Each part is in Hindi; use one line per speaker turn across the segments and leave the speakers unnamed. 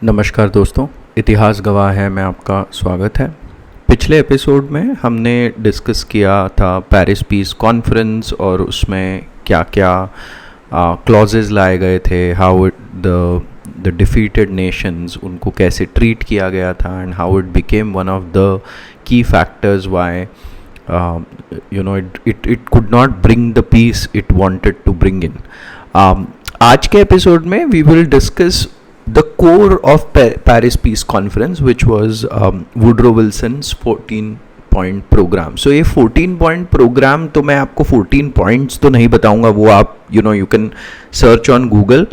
नमस्कार दोस्तों, इतिहास गवाह है मैं आपका स्वागत है। पिछले एपिसोड में हमने डिस्कस किया था पेरिस पीस कॉन्फ्रेंस और उसमें क्या क्या क्लॉजेज लाए गए थे, हाउ द डिफीटेड नेशंस उनको कैसे ट्रीट किया गया था and how it became one of the key factors why it could not bring the peace it wanted to bring in. आज के एपिसोड में we will discuss the core of Paris Peace Conference, which was Woodrow Wilson's 14-point program. So ये 14-point program तो मैं आपको 14 points तो नहीं बताऊंगा, वो आप you can search on Google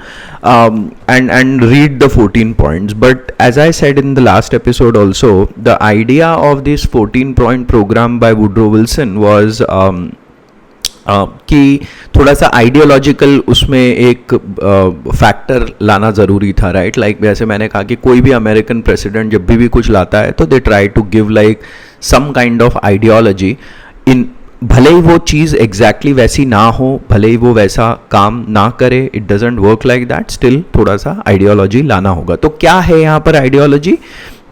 and read the 14 points. But as I said in the last episode also, the idea of this 14-point program by Woodrow Wilson was कि थोड़ा सा आइडियोलॉजिकल उसमें एक फैक्टर लाना ज़रूरी था, राइट? लाइक जैसे मैंने कहा कि कोई भी अमेरिकन प्रेसिडेंट जब भी कुछ लाता है तो they try to give like some kind of ideology in, भले ही वो चीज़ एग्जैक्टली वैसी ना हो, भले ही वो वैसा काम ना करे, it doesn't work like that, still थोड़ा सा आइडियोलॉजी लाना होगा। तो क्या है यहाँ पर आइडियोलॉजी?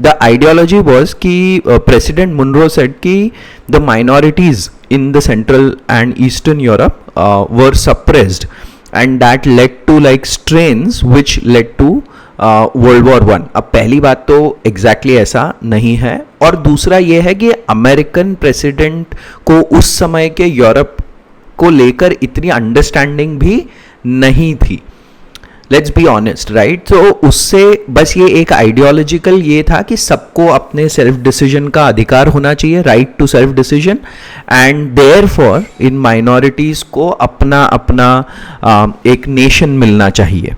The ideology was कि President Monroe said कि the minorities in the Central and Eastern Europe were suppressed and that led to like strains which led to World War I. अब पहली बात तो exactly ऐसा नहीं है, और दूसरा ये है कि अमेरिकन प्रेसिडेंट को उस समय के यूरोप को लेकर इतनी अंडरस्टैंडिंग भी नहीं थी। Let's be honest, right? तो उससे बस ये एक आइडियोलॉजिकल ये था कि सबको अपने सेल्फ डिसीजन का अधिकार होना चाहिए, right to self decision, and therefore इन माइनॉरिटीज को अपना अपना एक नेशन मिलना चाहिए,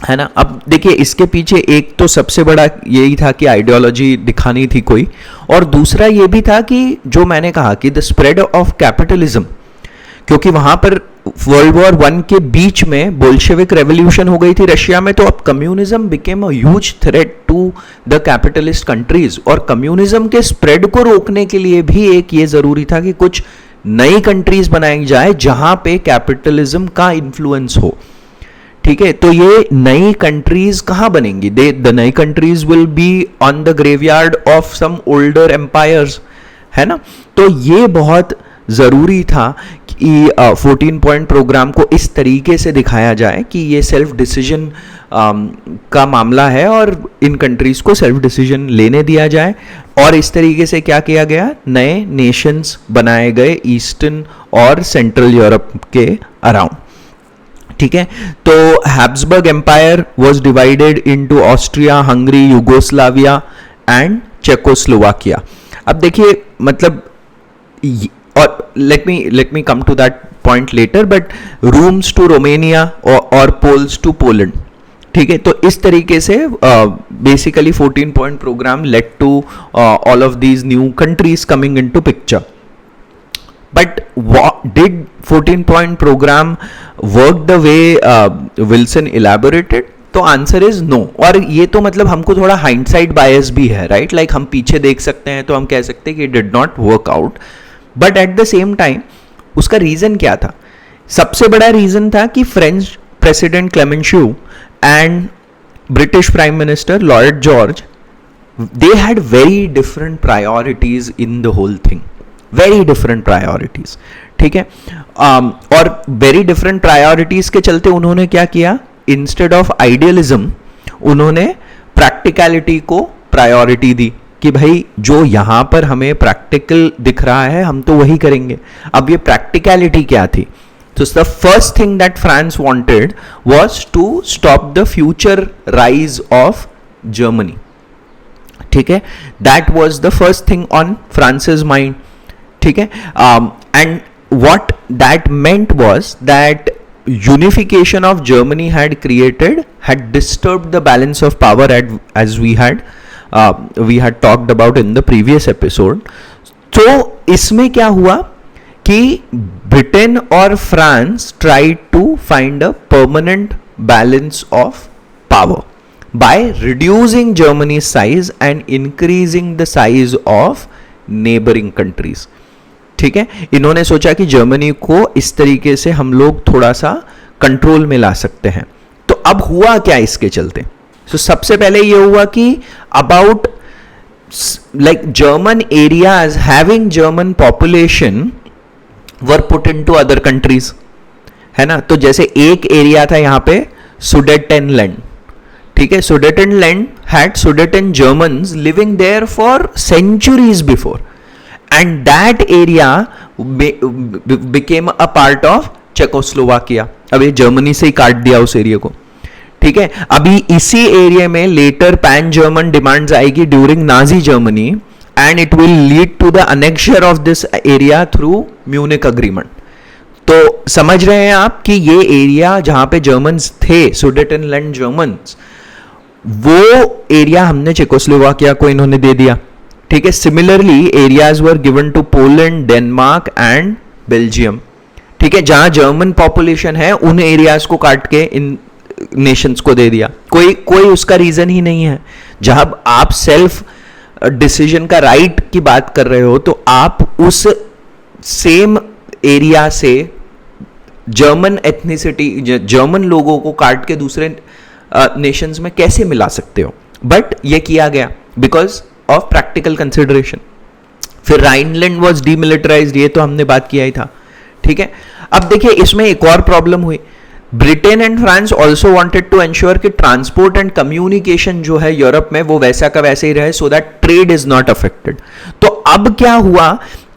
है ना? अब देखिए, इसके पीछे एक तो सबसे बड़ा यही था कि आइडियोलॉजी दिखानी थी कोई, और दूसरा ये भी था कि जो मैंने कहा कि द स्प्रेड ऑफ कैपिटलिज्म, क्योंकि वहां पर वर्ल्ड वॉर वन के बीच में बोल्शेविक रेवोल्यूशन हो गई थी रशिया में, तो अब communism became a huge threat to the capitalist countries, और कम्युनिज्म के स्प्रेड को रोकने के लिए भी एक ये जरूरी था कि कुछ नई कंट्रीज बनाई जाए जहां पे कैपिटलिज्म का इन्फ्लुएंस हो। ठीक है, तो ये नई कंट्रीज कहाँ बनेंगी? द नई countries will be on the graveyard of some older empires, है ना? तो ये बहुत ज़रूरी था कि 14 पॉइंट प्रोग्राम को इस तरीके से दिखाया जाए कि ये सेल्फ डिसीजन का मामला है और इन कंट्रीज़ को सेल्फ डिसीजन लेने दिया जाए, और इस तरीके से क्या किया गया, नए नेशंस बनाए गए ईस्टर्न और सेंट्रल यूरोप के अराउंड। ठीक है, तो Habsburg empire was divided into Austria, Hungary, Yugoslavia and Czechoslovakia. अब देखिए, मतलब और let me come to that point later, but rooms to Romania और पोल्स टू पोलैंड। ठीक है, तो इस तरीके से basically 14 point programme led to all of these new countries coming into picture. But did 14 point programme work the way Wilson elaborated? तो आंसर इज नो। और ये तो मतलब हमको थोड़ा हाइंडसाइट बायस भी है, राइट? लाइक हम पीछे देख सकते हैं तो हम कह सकते हैं कि did not work out, but at the same time उसका रीजन क्या था? सबसे बड़ा रीजन था कि French president Clemenceau and British prime minister lord George, they had very different priorities in the whole thing, very different priorities. ठीक है, और वेरी डिफरेंट प्रायोरिटीज के चलते उन्होंने क्या किया, इंस्टेड ऑफ आइडियलिज्म उन्होंने प्रैक्टिकलिटी को प्रायोरिटी दी कि भाई जो यहाँ पर हमें प्रैक्टिकल दिख रहा है हम तो वही करेंगे। अब ये प्रैक्टिकलिटी क्या थी? तो the first thing that France wanted was to stop the future rise of Germany. ठीक है, that was the first thing on France's mind. ठीक है, and what that meant was that unification of Germany had disturbed the balance of power as we had talked about in the previous episode. तो इसमें क्या हुआ कि ब्रिटेन और France tried to find a permanent balance of power by reducing Germany's size and increasing the size of neighboring countries. ठीक है, इन्होंने सोचा कि जर्मनी को इस तरीके से हम लोग थोड़ा सा कंट्रोल में ला सकते हैं। तो अब हुआ क्या इसके चलते? सो सबसे पहले ये हुआ कि about like German areas having German population were put into other countries, है ना. तो जैसे एक एरिया था यहाँ पे सुडेटेनलैंड, ठीक है. Sudetenland had Sudeten Germans living there for centuries before, and that area became a part of Czechoslovakia. अब ये जर्मनी से ही काट दिया उस एरिया को, ठीक है. अभी इसी एरिया में लेटर पैन जर्मन डिमांड्स आएगी during Nazi Germany, and it will lead to the annexure of this area through Munich agreement. तो समझ रहे हैं आप कि ये एरिया जहां पे जर्मन्स थे, सुडेटेनलैंड जर्मन्स, वो एरिया हमने चेकोस्लोवाकिया को इन्होंने दे दिया, ठीक है. Similarly areas were given to Poland, Denmark and Belgium, ठीक है. जहां जर्मन पॉपुलेशन है उन एरियाज को काट के इन नेशंस को दे दिया. कोई उसका रीजन ही नहीं है. जब आप सेल्फ डिसीजन का राइट की बात कर रहे हो तो आप उस सेम एरिया से जर्मन एथनिसिटी, जर्मन लोगों को काट के दूसरे नेशंस में कैसे मिला सकते हो. बट ये किया गया बिकॉज ऑफ प्रैक्टिकल कंसिडरेशन. फिर राइनलैंड वॉज डीमिलिटराइज्ड, ये तो हमने बात किया ही था, ठीक है. अब देखिए इसमें एक और प्रॉब्लम हुई. Britain and France also wanted to ensure कि ट्रांसपोर्ट एंड कम्युनिकेशन जो है यूरोप में वो वैसा का वैसे ही रहे, so that trade is not affected. तो अब क्या हुआ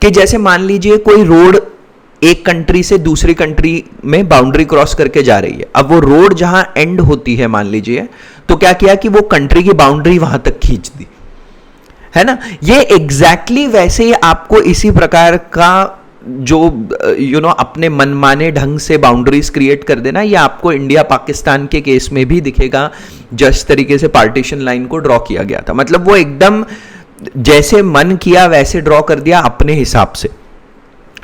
कि जैसे मान लीजिए कोई रोड एक कंट्री से दूसरी कंट्री में बाउंड्री क्रॉस करके जा रही है. अब वो रोड जहां एंड होती है मान लीजिए, तो क्या किया कि वो कंट्री की बाउंड्री वहां तक खींच दी, है ना. ये एग्जैक्टली वैसे ही आपको इसी प्रकार का जो अपने मनमाने ढंग से बाउंड्रीज क्रिएट कर देना, ये आपको इंडिया पाकिस्तान के केस में भी दिखेगा. जिस तरीके से पार्टीशन लाइन को ड्रॉ किया गया था, मतलब वो एकदम जैसे मन किया वैसे ड्रॉ कर दिया अपने हिसाब से,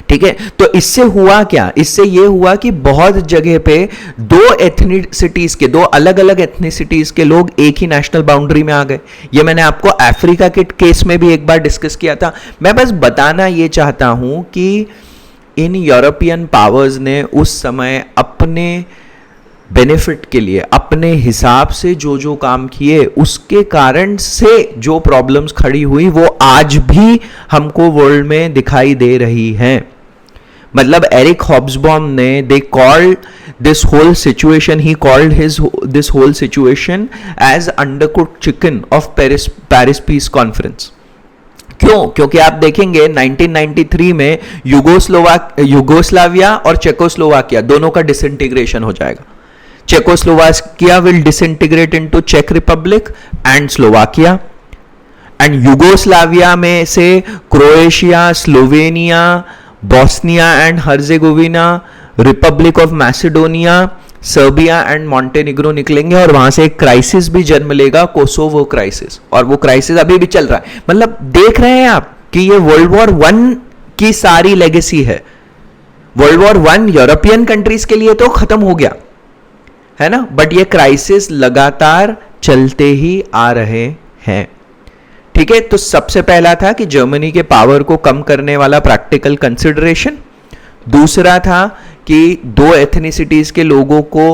ठीक है. तो इससे हुआ क्या, इससे ये हुआ कि बहुत जगह पे दो एथनिसिटीज के, दो अलग अलग एथनिसिटीज के लोग एक ही नेशनल बाउंड्री में आ गए. ये मैंने आपको अफ्रीका के केस में भी एक बार डिस्कस किया था. मैं बस बताना ये चाहता हूं कि इन यूरोपियन पावर्स ने उस समय अपने बेनिफिट के लिए अपने हिसाब से जो जो काम किए, उसके कारण से जो प्रॉब्लम्स खड़ी हुई वो आज भी हमको वर्ल्ड में दिखाई दे रही हैं. मतलब एरिक हॉब्सबॉम ने, they called this whole situation, he called this whole situation as undercooked chicken of Paris peace conference. क्यों? क्योंकि आप देखेंगे 1993 में यूगोस्लाविया और चेकोस्लोवाकिया दोनों का डिसइंटीग्रेशन हो जाएगा. Czechoslovakia will disintegrate into Czech Republic and Slovakia, and Yugoslavia में से Croatia, Slovenia, Bosnia and Herzegovina, Republic of Macedonia, Serbia and Montenegro निकलेंगे, और वहां से एक क्राइसिस भी जन्म लेगा, कोसोवो क्राइसिस. और वो क्राइसिस अभी भी चल रहा है. मतलब देख रहे हैं आप कि ये वर्ल्ड वॉर 1 की सारी लेगेसी है. वर्ल्ड वॉर 1 यूरोपियन कंट्रीज के लिए तो खत्म हो गया, है ना, बट ये क्राइसिस लगातार चलते ही आ रहे हैं, ठीक है. तो सबसे पहला था कि जर्मनी के पावर को कम करने वाला प्रैक्टिकल कंसिडरेशन. दूसरा था कि दो एथनिसिटीज के लोगों को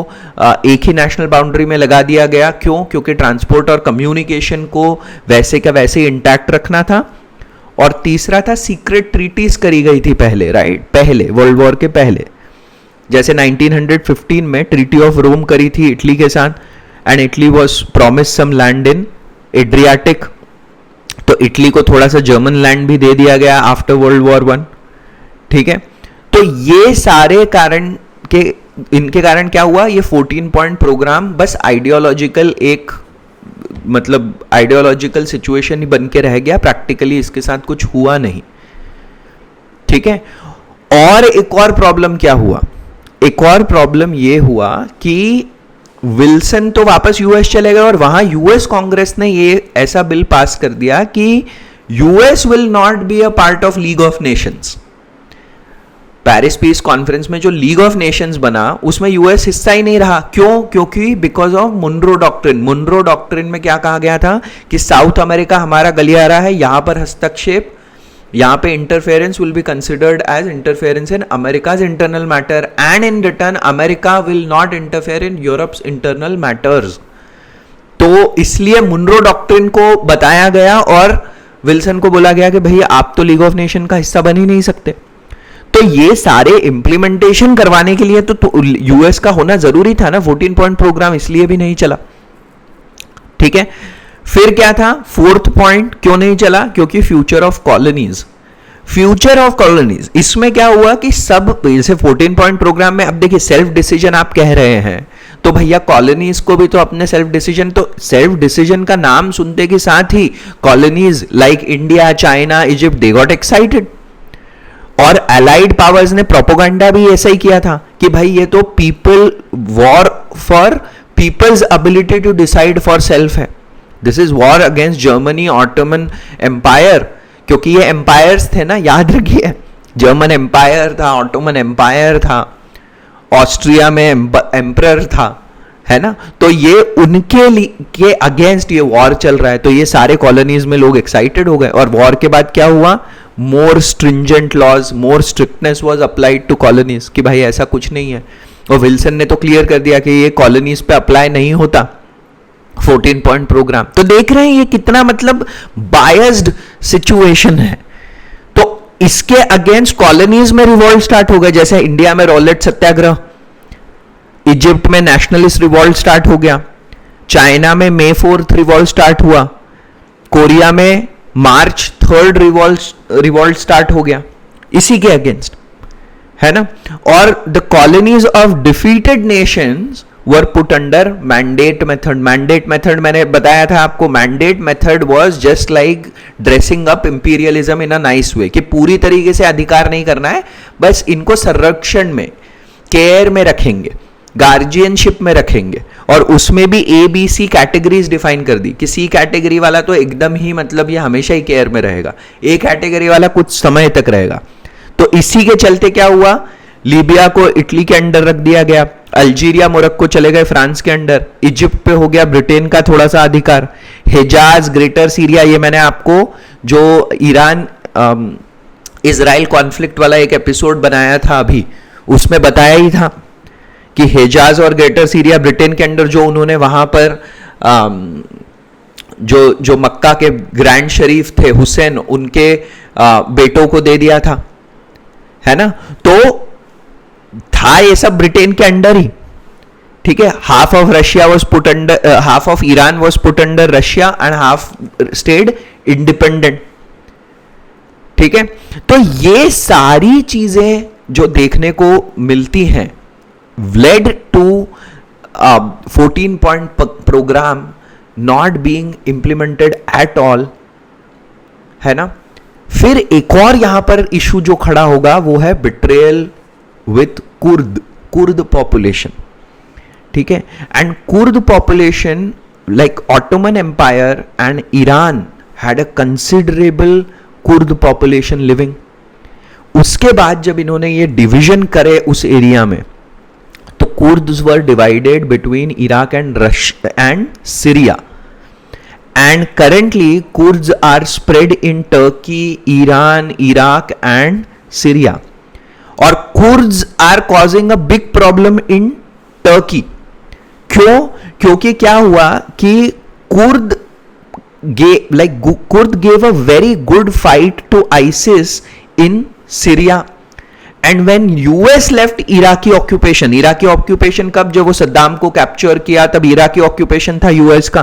एक ही नेशनल बाउंड्री में लगा दिया गया. क्यों? क्योंकि ट्रांसपोर्ट और कम्युनिकेशन को वैसे का वैसे इंटैक्ट रखना था. और तीसरा था सीक्रेट ट्रीटीज करी गई थी पहले, राइट, पहले वर्ल्ड वॉर के पहले. जैसे 1915 में ट्रीटी ऑफ रोम करी थी इटली के साथ, and Italy was promise some land in Adriatic. तो इटली को थोड़ा सा जर्मन लैंड भी दे दिया गया आफ्टर वर्ल्ड वॉर 1, ठीक है. तो ये सारे कारण के, इनके कारण क्या हुआ, ये 14 पॉइंट प्रोग्राम बस आइडियोलॉजिकल एक, मतलब आइडियोलॉजिकल सिचुएशन ही बन के रह गया. प्रैक्टिकली इसके साथ कुछ हुआ नहीं, ठीक है. और एक और प्रॉब्लम क्या हुआ, एक और प्रॉब्लम ये हुआ कि विल्सन तो वापस यूएस चले गए, और वहां यूएस कांग्रेस ने ये ऐसा बिल पास कर दिया कि US will not be a part of league of Nations. Paris peace conference में जो लीग ऑफ नेशंस बना उसमें यूएस हिस्सा ही नहीं रहा. क्यों? क्योंकि because of Monroe doctrine. Monroe doctrine में क्या कहा गया था कि साउथ अमेरिका हमारा गलियारा है, यहां पर हस्तक्षेप, यहां पे interference will be considered as interference in America's internal matter, and in return America will not interfere in Europe's internal matters. तो इसलिए मुनरो डॉक्ट्रिन को बताया गया और विल्सन को बोला गया कि भैया आप तो लीग ऑफ नेशन का हिस्सा बन ही नहीं सकते। तो ये सारे इंप्लीमेंटेशन करवाने के लिए तो यूएस का होना जरूरी था ना। 14 पॉइंट प्रोग्राम इसलिए भी नहीं चला, ठीक है। फिर क्या था, फोर्थ पॉइंट क्यों नहीं चला, क्योंकि future of colonies. Future of colonies, इसमें क्या हुआ कि सब जैसे 14 पॉइंट प्रोग्राम में अब देखिए सेल्फ डिसीजन आप कह रहे हैं, तो भैया कॉलोनीज को भी तो अपने सेल्फ डिसीजन, तो सेल्फ डिसीजन का नाम सुनते के साथ ही colonies like India, China, Egypt, they got excited. और अलाइड पावर्स ने प्रोपोगंडा भी ऐसा ही किया था कि भाई ये तो people war for people's ability to decide for self है। This is war against Germany, Ottoman empire, क्योंकि ये एम्पायर्स थे ना, याद रखिए, जर्मन एम्पायर था, ऑटोमन एम्पायर था, ऑस्ट्रिया में एम्परर था, है ना। तो ये उनके के अगेंस्ट ये वॉर चल रहा है, तो ये सारे कॉलोनीज में लोग एक्साइटेड हो गए। और वॉर के बाद क्या हुआ, more stringent laws, more strictness was applied to colonies कि भाई ऐसा कुछ नहीं है। और विल्सन ने तो क्लियर कर दिया कि ये कॉलोनीज पे अप्लाई नहीं होता 14 पॉइंट प्रोग्राम। तो देख रहे हैं ये कितना मतलब बायस्ड सिचुएशन है। तो इसके अगेंस्ट कॉलोनीज में रिवॉल्ट स्टार्ट हो गए, जैसे इंडिया में रॉलेट सत्याग्रह, इजिप्ट में नेशनलिस्ट रिवॉल्ट स्टार्ट हो गया, चाइना में मे 4th रिवॉल्ट स्टार्ट हुआ, कोरिया में मार्च 3rd रिवॉल्ट स्टार्ट हो गया इसी के अगेंस्ट, है ना। और the colonies of defeated Nations were put under mandate method. Mandate method मैंने बताया था आपको, mandate method was just like dressing up imperialism in a nice way, कि पूरी तरीके से अधिकार नहीं करना है, बस इनको संरक्षण में, केयर में रखेंगे, गार्जियनशिप में रखेंगे। और उसमें भी ABC कैटेगरीज डिफाइन कर दी कि C कैटेगरी वाला तो एकदम ही मतलब ये हमेशा ही केयर में रहेगा, A कैटेगरी वाला कुछ समय तक रहेगा। तो इसी के चलते क्या हुआ, लीबिया को इटली के अंडर रख दिया गया, अल्जीरिया मोरक्को चले गए फ्रांस के अंडर, इजिप्ट पे हो गया ब्रिटेन का थोड़ा सा अधिकार, हिजाज, ग्रेटर सीरिया, ये मैंने आपको जो ईरान इजराइल कॉन्फ्लिक्ट वाला एक एपिसोड बनाया था अभी, उसमें बताया ही था कि हिजाज और ग्रेटर सीरिया ब्रिटेन के अंडर, जो उन्होंने वहां पर जो मक्का के ग्रैंड शरीफ थे हुसैन, उनके बेटों को दे दिया था, है ना। तो था ये सब ब्रिटेन के अंडर ही, ठीक है। Half of Russia was put under, half of Iran was put under Russia and half stayed independent, ठीक है। तो ये सारी चीजें जो देखने को मिलती हैं led to 14 point program not being implemented at all, है ना। फिर एक और यहां पर इशू जो खड़ा होगा वो है बिट्रेयल विथ कुर्द पॉपुलेशन, ठीक है। And Kurd population like Ottoman empire and Iran had a considerable Kurd population living. उसके बाद जब इन्होंने ये डिवीजन करे उस एरिया में, तो Kurds were divided between Iraq and Syria, and currently Kurds are spread in Turkey, Iran, Iraq and Syria. और Kurds are causing a big problem in Turkey. क्यों? क्योंकि क्या हुआ कि Kurd gave a very good fight to ISIS in Syria. And when US left Iraqi occupation कब, जब वो सद्दाम को कैप्चर किया तब इराकी ऑक्यूपेशन था यूएस का,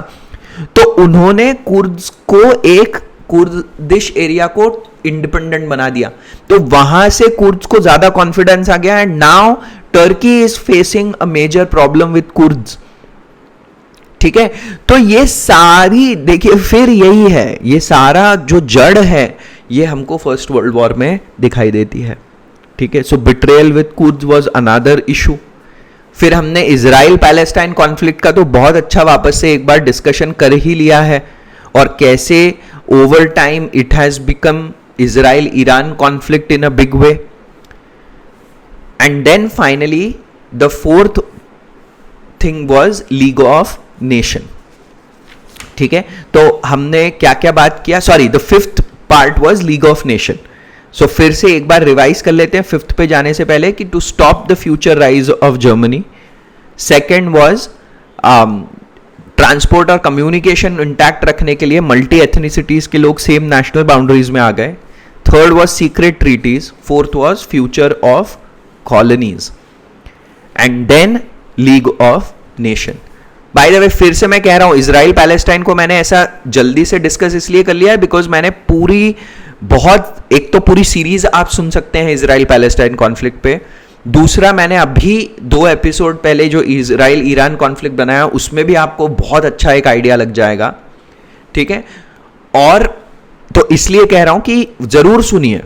तो उन्होंने कुर्द्स को एक कुर्दिश एरिया को इंडिपेंडेंट बना दिया। तो वहां से कुर्द्स को ज्यादा कॉन्फिडेंस आ गया, and now Turkey is facing a major problem with Kurds, ठीक है। तो ये सारी देखिए, फिर यही है, ये सारा जो जड़ है ये हमको फर्स्ट वर्ल्ड वॉर में दिखाई देती है, ठीक है। So betrayal with Kurds was another issue. फिर हमने इजराइल पैलेस्टाइन कॉन्फ्लिक्ट का तो बहुत अच्छा वापस से एक बार डिस्कशन कर ही लिया है, और कैसे over time it has become Israel Iran conflict in a big way. And then finally the fourth thing was league of nation, ठीक है। तो हमने क्या क्या बात किया, sorry the fifth part was league of nation. So फिर से एक बार रिवाइज कर लेते हैं फिफ्थ पे जाने से पहले कि to stop the future rise of Germany, second was transport और कम्युनिकेशन इंटैक्ट रखने के लिए मल्टी एथनिसिटीज के लोग सेम नेशनल बाउंड्रीज में आ गए. Third was secret treaties. Fourth was future of colonies. And then League of Nation. By the way फिर से मैं कह रहा हूं, इजराइल पैलेस्टाइन को मैंने ऐसा जल्दी से डिस्कस इसलिए कर लिया है बिकॉज मैंने एक तो पूरी सीरीज आप सुन सकते हैं इजराइल पैलेस्टाइन कॉन्फ्लिक्ट पे. दूसरा, मैंने अभी 2 एपिसोड पहले जो इजराइल ईरान कॉन्फ्लिक्ट बनाया उसमें भी आपको बहुत अच्छा एक आइडिया लग जाएगा. ठीक है, और तो इसलिए कह रहा हूं कि जरूर सुनिए,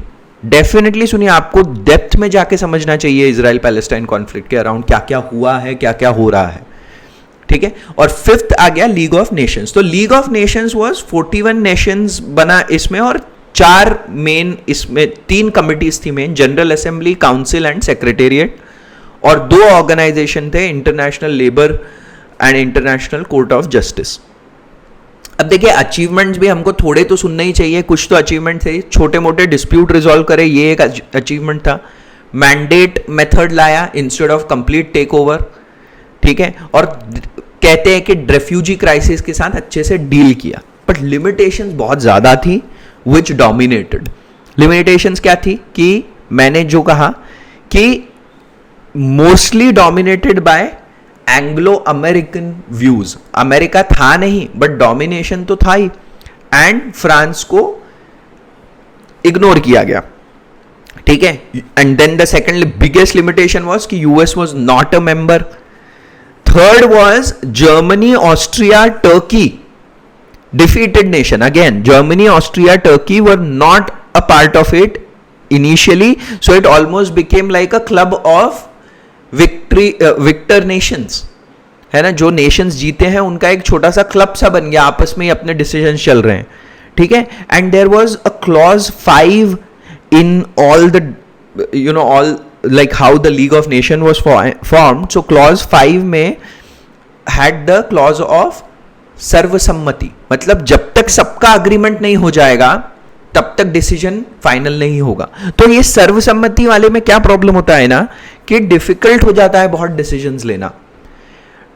डेफिनेटली सुनिए. आपको डेप्थ में जाके समझना चाहिए इजराइल पैलेस्टाइन कॉन्फ्लिक्ट के अराउंड क्या क्या हुआ है, क्या क्या हो रहा है. ठीक है, और फिफ्थ आ गया लीग ऑफ नेशंस. तो league of Nations was 41 Nations बना इसमें, और 4 मेन इसमें 3 कमिटीज थी main, general assembly, council and secretariat, और 2 ऑर्गेनाइजेशन थे, international labour and international court of justice. अब देखिए, अचीवमेंट्स भी हमको थोड़े तो सुनने ही चाहिए. कुछ तो अचीवमेंट थे, छोटे मोटे डिस्प्यूट रिजॉल्व करे, ये एक अचीवमेंट था. मैंडेट मेथड लाया instead of complete take over. ठीक है, और कहते हैं कि रेफ्यूजी क्राइसिस के साथ अच्छे से डील किया. बट लिमिटेशंस बहुत ज्यादा थी विच डोमिनेटेड. लिमिटेशंस क्या थी कि मैंने जो कहा कि mostly dominated by Anglo American views. America था नहीं बट डोमिनेशन तो था ही, एंड फ्रांस को इग्नोर किया गया. ठीक है, and then the second biggest limitation was कि US was not a member. Third was Germany, Austria, Turkey, defeated nation. Again, Germany, Austria, Turkey were not a part of it initially, so it almost became like a club of victor nations. है ना, जो nations जीते हैं उनका एक छोटा सा क्लब सा बन गया, आपस में ही अपने decisions चल रहे हैं. ठीक है, and there was a clause 5 in all the, you know, all like how the League of Nations was formed. So clause 5 में had the clause of सर्वसम्मति. मतलब जब तक सबका अग्रीमेंट नहीं हो जाएगा तब तक डिसीजन फाइनल नहीं होगा. तो ये सर्वसम्मति वाले में क्या प्रॉब्लम होता है ना, कि डिफिकल्ट हो जाता है बहुत डिसीजंस लेना.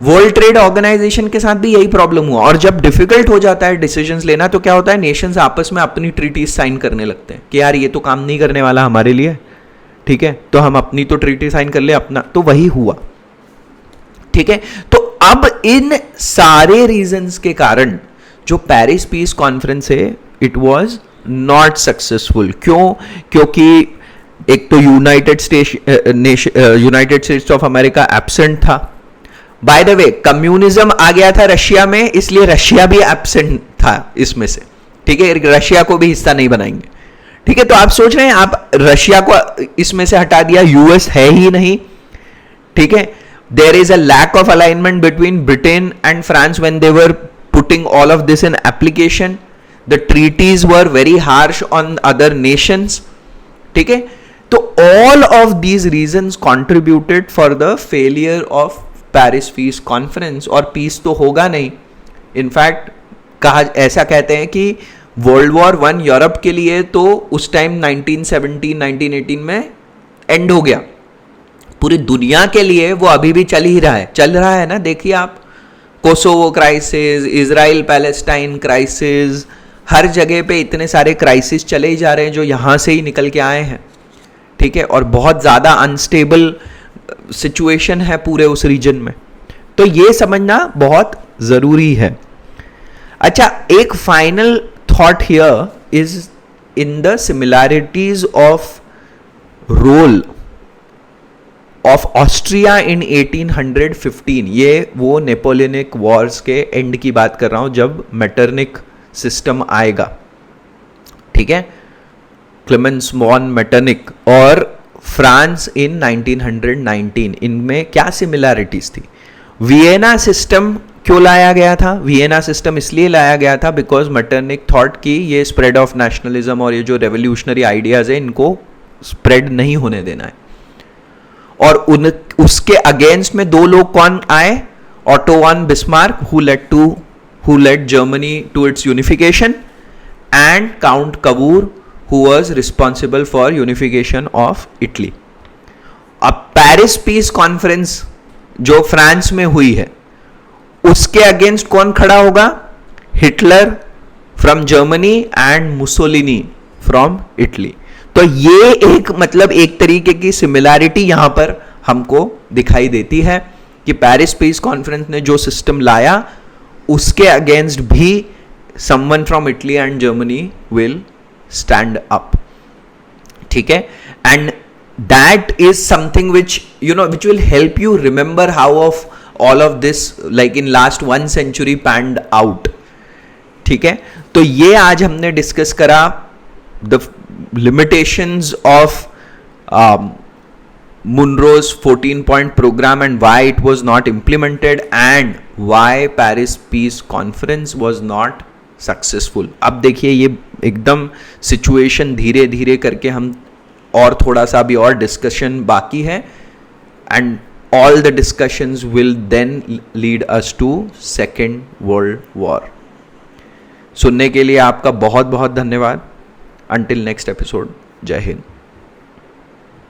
वर्ल्ड ट्रेड ऑर्गेनाइजेशन के साथ भी यही प्रॉब्लम हुआ. और जब डिफिकल्ट हो जाता है डिसीजंस लेना तो क्या होता है, नेशंस आपस में अपनी ट्रीटीज साइन करने लगते हैं कि यार ये तो काम नहीं करने वाला हमारे लिए. ठीक है, तो हम अपनी तो ट्रीटी साइन कर ले अपना. तो वही हुआ. ठीक है, तो अब इन सारे रीजंस के कारण जो पेरिस पीस कॉन्फ्रेंस है इट वाज नॉट सक्सेसफुल. क्यों? क्योंकि एक तो United states of America absent था. बाय द वे, कम्युनिज्म आ गया था रशिया में, इसलिए रशिया भी एब्सेंट था इसमें से. ठीक है, रशिया को भी हिस्सा नहीं बनाएंगे. ठीक है, तो आप सोच रहे हैं आप रशिया को इसमें से हटा दिया, यूएस है ही नहीं. ठीक है, there is a lack of alignment between Britain and France when they were putting all of this in application. The treaties were very harsh on other nations. ठीक है, तो all of these reasons contributed for the failure of Paris Peace Conference. और peace तो होगा नहीं. In fact, ऐसा कहते हैं कि वर्ल्ड वॉर 1 यूरोप के लिए तो उस टाइम 1917-1918 में एंड हो गया. पूरी दुनिया के लिए वो अभी भी चल रहा है ना. देखिए आप, Kosovo crisis, Israel Palestine crisis, हर जगह पे इतने सारे क्राइसिस चले ही जा रहे हैं जो यहाँ से ही निकल के आए हैं. ठीक है, और बहुत ज़्यादा अनस्टेबल सिचुएशन है पूरे उस रीजन में. तो ये समझना बहुत ज़रूरी है. अच्छा, एक final thought here is in the similarities of role of Austria in 1815. ये वो नेपोलियनिक वॉर्स के एंड की बात कर रहा हूं, जब मेटरनिक सिस्टम आएगा. ठीक है, क्लेमेंस वॉन मेटरनिक और फ्रांस इन 1919. इनमें क्या सिमिलैरिटीज थी? वियना सिस्टम क्यों लाया गया था? वियना सिस्टम इसलिए लाया गया था बिकॉज मेटरनिक थॉट कि ये स्प्रेड ऑफ नेशनलिज्म और ये जो रेवोल्यूशनरी आइडियाज है इनको स्प्रेड नहीं होने देना है. और उसके अगेंस्ट में 2 लोग कौन आए? Auto von Bismarck, who led Germany to its unification, and Count Cavour, who was responsible for unification of Italy. अब पेरिस पीस कॉन्फ्रेंस जो फ्रांस में हुई है उसके अगेंस्ट कौन खड़ा होगा? Hitler from Germany and Mussolini from Italy. तो ये एक मतलब एक तरीके की सिमिलैरिटी यहां पर हमको दिखाई देती है कि पेरिस पीस कॉन्फ्रेंस ने जो सिस्टम लाया उसके अगेंस्ट भी someone from Italy and Germany will stand up. ठीक है, and that is something which which will help you remember how of all of this like in last 1 century panned out। ठीक है, तो ये आज हमने डिस्कस करा the limitations of Monroe's 14-point program and why it was not implemented and why Paris Peace Conference was not successful। अब देखिए ये एकदम सिचुएशन धीरे धीरे करके हम और थोड़ा सा अभी और डिस्कशन बाकी है and all the discussions will then lead us to second world war. सुनने के लिए आपका बहुत बहुत धन्यवाद। अंटिल नेक्स्ट एपिसोड, जय हिंद।